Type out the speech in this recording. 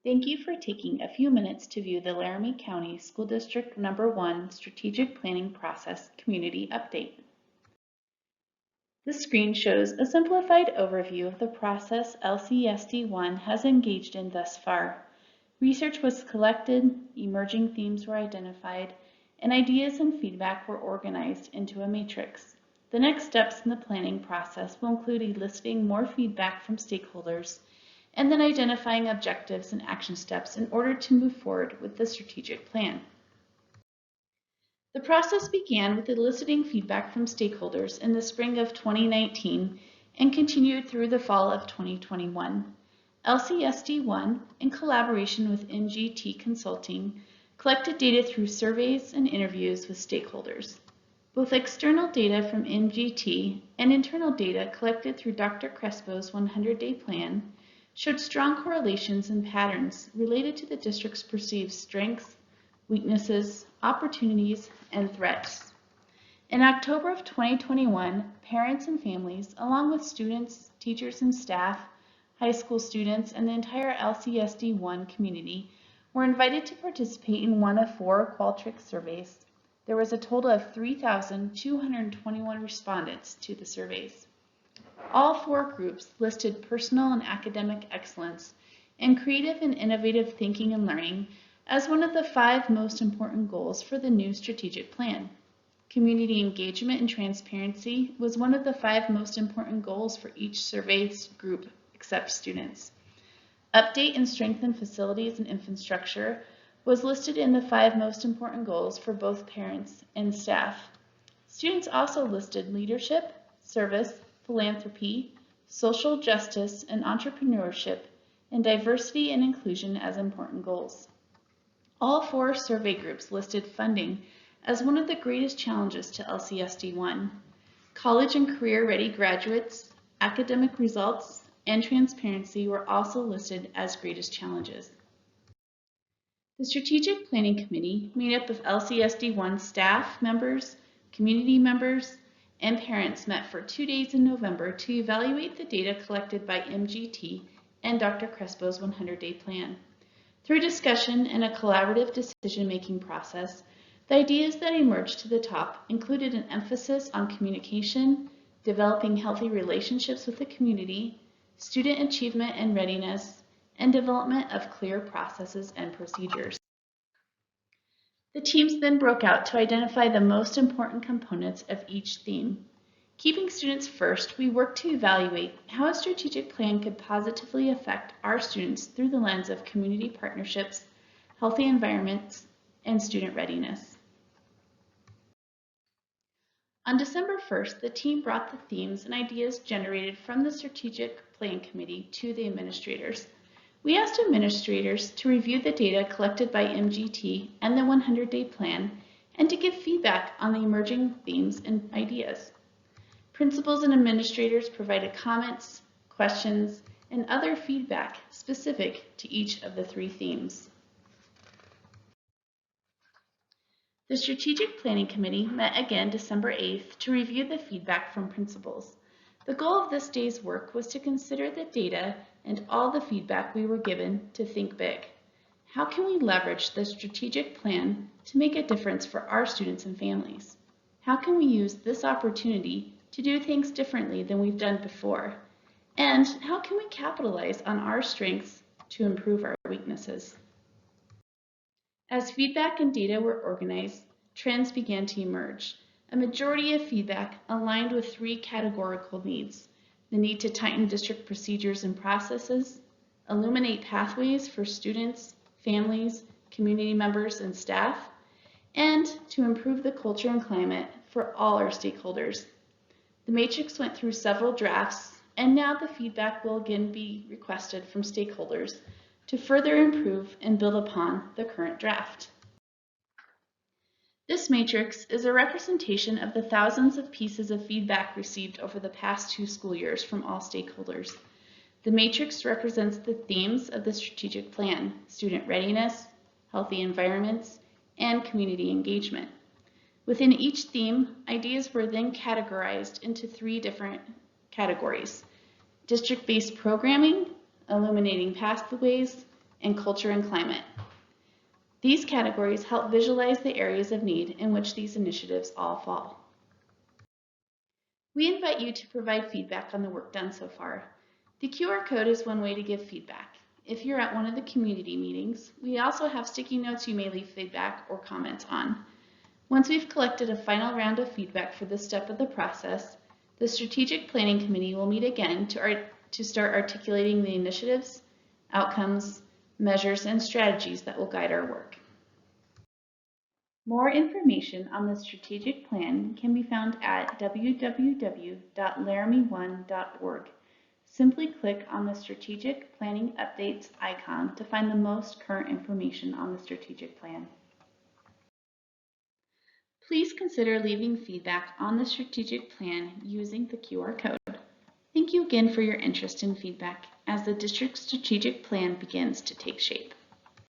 Thank you for taking a few minutes to view the Laramie County School District Number 1 Strategic Planning Process Community Update. The screen shows a simplified overview of the process LCSD1 has engaged in thus far. Research was collected, emerging themes were identified, and ideas and feedback were organized into a matrix. The next steps in the planning process will include eliciting more feedback from stakeholders and then identifying objectives and action steps in order to move forward with the strategic plan. The process began with eliciting feedback from stakeholders in the spring of 2019 and continued through the fall of 2021. LCSD1, in collaboration with MGT Consulting, collected data through surveys and interviews with stakeholders. Both external data from MGT and internal data collected through Dr. Crespo's 100-day plan showed strong correlations and patterns related to the district's perceived strengths, weaknesses, opportunities, and threats. In October of 2021, parents and families, along with students, teachers, and staff, high school students, and the entire LCSD1 community were invited to participate in one of 4 Qualtrics surveys. There was a total of 3,221 respondents to the surveys. All 4 groups listed personal and academic excellence and creative and innovative thinking and learning as one of the 5 most important goals for the new strategic plan. Community engagement and transparency was one of the 5 most important goals for each survey group except students. Update and strengthen facilities and infrastructure was listed in the 5 most important goals for both parents and staff. Students also listed leadership, service, philanthropy, social justice, and entrepreneurship, and diversity and inclusion as important goals. All 4 survey groups listed funding as one of the greatest challenges to LCSD1. College and career-ready graduates, academic results, and transparency were also listed as greatest challenges. The Strategic Planning Committee, made up of LCSD1 staff members, community members, and parents, met for 2 days in November to evaluate the data collected by MGT and Dr. Crespo's 100-day plan. Through discussion and a collaborative decision-making process, the ideas that emerged to the top included an emphasis on communication, developing healthy relationships with the community, student achievement and readiness, and development of clear processes and procedures. The teams then broke out to identify the most important components of each theme. Keeping students first, we worked to evaluate how a strategic plan could positively affect our students through the lens of community partnerships, healthy environments, and student readiness. On December 1st, the team brought the themes and ideas generated from the Strategic Plan Committee to the administrators. We asked administrators to review the data collected by MGT and the 100-day plan and to give feedback on the emerging themes and ideas. Principals and administrators provided comments, questions, and other feedback specific to each of the 3 themes. The Strategic Planning Committee met again December 8th to review the feedback from principals. The goal of this day's work was to consider the data and all the feedback we were given to think big. How can we leverage the strategic plan to make a difference for our students and families? How can we use this opportunity to do things differently than we've done before? And how can we capitalize on our strengths to improve our weaknesses? As feedback and data were organized, trends began to emerge. A majority of feedback aligned with 3 categorical needs: the need to tighten district procedures and processes, illuminate pathways for students, families, community members, and staff, and to improve the culture and climate for all our stakeholders. The matrix went through several drafts, and now the feedback will again be requested from stakeholders to further improve and build upon the current draft. This matrix is a representation of the thousands of pieces of feedback received over the past 2 school years from all stakeholders. The matrix represents the themes of the strategic plan: student readiness, healthy environments, and community engagement. Within each theme, ideas were then categorized into 3 different categories: district-based programming, illuminating pathways, and culture and climate. These categories help visualize the areas of need in which these initiatives all fall. We invite you to provide feedback on the work done so far. The QR code is one way to give feedback. If you're at one of the community meetings, we also have sticky notes you may leave feedback or comments on. Once we've collected a final round of feedback for this step of the process, the Strategic Planning Committee will meet again to start articulating the initiatives, outcomes, measures, and strategies that will guide our work. More information on the strategic plan can be found at www.laramie1.org. Simply click on the Strategic Planning Updates icon to find the most current information on the strategic plan. Please consider leaving feedback on the strategic plan using the QR code. Thank you again for your interest and feedback as the district's strategic plan begins to take shape.